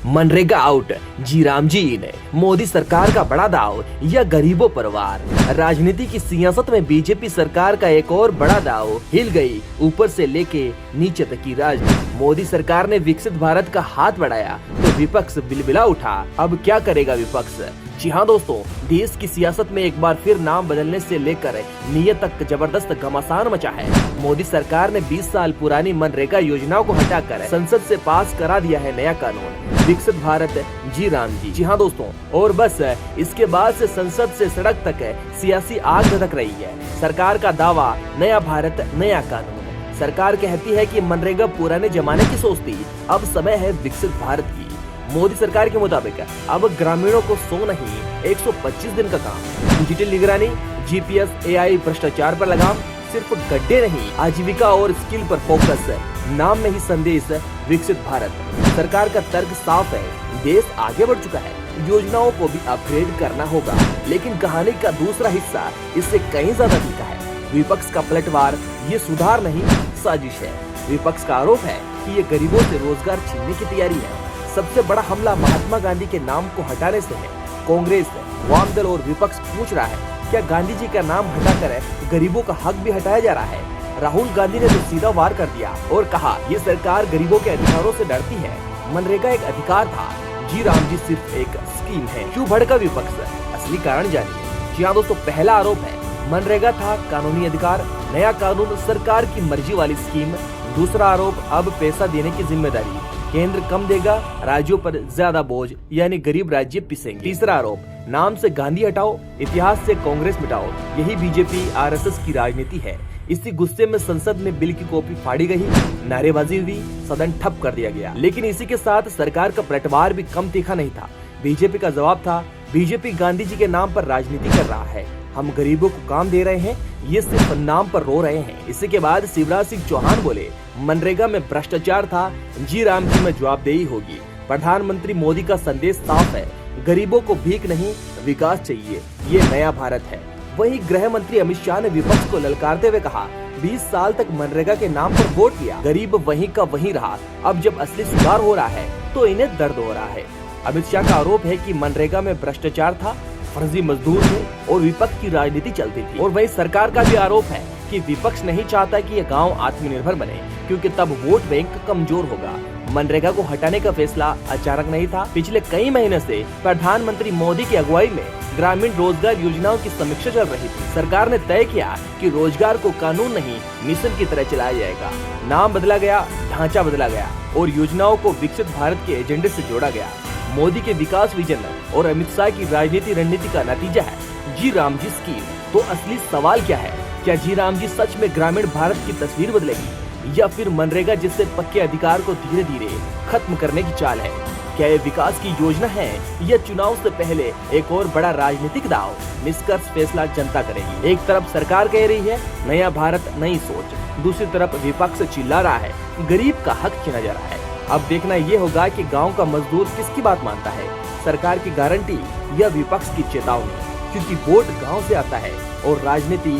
MNREGA out, जी राम जी ने मोदी सरकार का बड़ा दाव या गरीबों पर वार। राजनीति की सियासत में बीजेपी सरकार का एक और बड़ा दाव हिल गई ऊपर से लेके नीचे तक की राजनीति। मोदी सरकार ने विकसित भारत का हाथ बढ़ाया तो विपक्ष बिलबिला उठा। अब क्या करेगा विपक्ष? जी हाँ दोस्तों, देश की सियासत में एक बार फिर नाम बदलने से लेकर नीयत तक जबरदस्त घमासान मचा है। मोदी सरकार ने 20 साल पुरानी मनरेगा योजनाओं को हटाकर संसद से पास करा दिया है नया कानून, विकसित भारत जी राम जी। जी हाँ दोस्तों, और बस इसके बाद से संसद से सड़क तक सियासी आग धधक रही है। सरकार का दावा, नया भारत नया कानून। सरकार कहती है कि मनरेगा पुराने जमाने की सोच थी, अब समय है विकसित भारत की। मोदी सरकार के मुताबिक अब ग्रामीणों को 100 नहीं 125 दिन का काम, डिजिटल निगरानी, जीपीएस, एआई, भ्रष्टाचार पर लगाम, सिर्फ गड्ढे नहीं आजीविका और स्किल पर फोकस। नाम में ही संदेश विकसित भारत। सरकार का तर्क साफ है, देश आगे बढ़ चुका है, योजनाओं को भी अपग्रेड करना होगा। लेकिन कहानी का दूसरा हिस्सा इससे कहीं ज्यादा तीखा है। विपक्ष का पलटवार, ये सुधार नहीं साजिश है। विपक्ष का आरोप है कि ये गरीबों से रोजगार छीनने की तैयारी है। सबसे बड़ा हमला महात्मा गांधी के नाम को हटाने से है। कांग्रेस, वाम दल और विपक्ष पूछ रहा है, क्या गांधी जी का नाम हटाकर गरीबों का हक भी हटाया जा रहा है? राहुल गांधी ने तो सीधा वार कर दिया और कहा, ये सरकार गरीबों के अधिकारों से डरती है। मनरेगा एक अधिकार था, जी राम जी सिर्फ एक स्कीम है। क्यों भड़का विपक्ष? असली कारण जानिए। जी हाँ दोस्तों, पहला आरोप है, मनरेगा था कानूनी अधिकार, नया कानून सरकार की मर्जी वाली स्कीम। दूसरा आरोप, अब पैसा देने की जिम्मेदारी केंद्र कम देगा, राज्यों पर ज्यादा बोझ, यानी गरीब राज्य पिसेंगे। तीसरा आरोप, नाम से गांधी हटाओ, इतिहास से कांग्रेस मिटाओ। यही बीजेपी आरएसएस की राजनीति है। इसी गुस्से में संसद में बिल की कॉपी फाड़ी गई, नारेबाजी हुई, सदन ठप कर दिया गया। लेकिन इसी के साथ सरकार का पलटवार भी कम तीखा नहीं था। बीजेपी का जवाब था, बीजेपी गांधी जी के नाम पर राजनीति कर रहा है, हम गरीबों को काम दे रहे हैं, ये सिर्फ नाम पर रो रहे हैं। इसी के बाद शिवराज सिंह चौहान बोले, मनरेगा में भ्रष्टाचार था, जी राम जी में जवाबदेही होगी। प्रधानमंत्री मोदी का संदेश साफ है, गरीबों को भीख नहीं विकास चाहिए, ये नया भारत है। वहीं गृह मंत्री अमित शाह ने विपक्ष को ललकारते हुए कहा, 20 साल तक मनरेगा के नाम पर वोट किया, गरीब वहीं का वहीं रहा, अब जब असली सुधार हो रहा है तो इन्हें दर्द हो रहा है। अमित शाह का आरोप है कि मनरेगा में भ्रष्टाचार था, फर्जी मजदूर थे और विपक्ष की राजनीति चलती थी। और वही सरकार का भी आरोप है कि विपक्ष नहीं चाहता कि ये गांव आत्मनिर्भर बने, क्योंकि तब वोट बैंक कमजोर होगा। मनरेगा को हटाने का फैसला अचानक नहीं था। पिछले कई महीने से प्रधानमंत्री मोदी की अगुवाई में ग्रामीण रोजगार योजनाओं की समीक्षा चल रही थी। सरकार ने तय किया कि रोजगार को कानून नहीं मिशन की तरह चलाया जाएगा। नाम बदला गया, ढांचा बदला गया और योजनाओं को विकसित भारत के एजेंडे से जोड़ा गया। मोदी के विकास विजन और अमित शाह की राजनीति रणनीति का नतीजा है जी राम जी स्कीम। तो असली सवाल क्या है? क्या जी राम जी सच में ग्रामीण भारत की तस्वीर बदलेगी या फिर मनरेगा जैसे पक्के अधिकार को धीरे धीरे खत्म करने की चाल है? क्या ये विकास की योजना है या चुनाव से पहले एक और बड़ा राजनीतिक दांव? निष्कर्ष फैसला जनता करेगी। एक तरफ सरकार कह रही है नया भारत नई सोच, दूसरी तरफ विपक्ष चिल्ला रहा है गरीब का हक छीना जा रहा है। अब देखना ये होगा कि गांव का मजदूर किसकी बात मानता है, सरकार की गारंटी या विपक्ष की चेतावनी, क्योंकि वोट गांव से आता है और राजनीति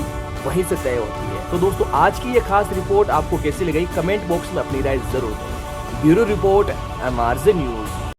वहीं से तय होती है। तो दोस्तों, आज की ये खास रिपोर्ट आपको कैसी लगी, कमेंट बॉक्स में अपनी राय जरूर दें। Bureau report, MRJ news.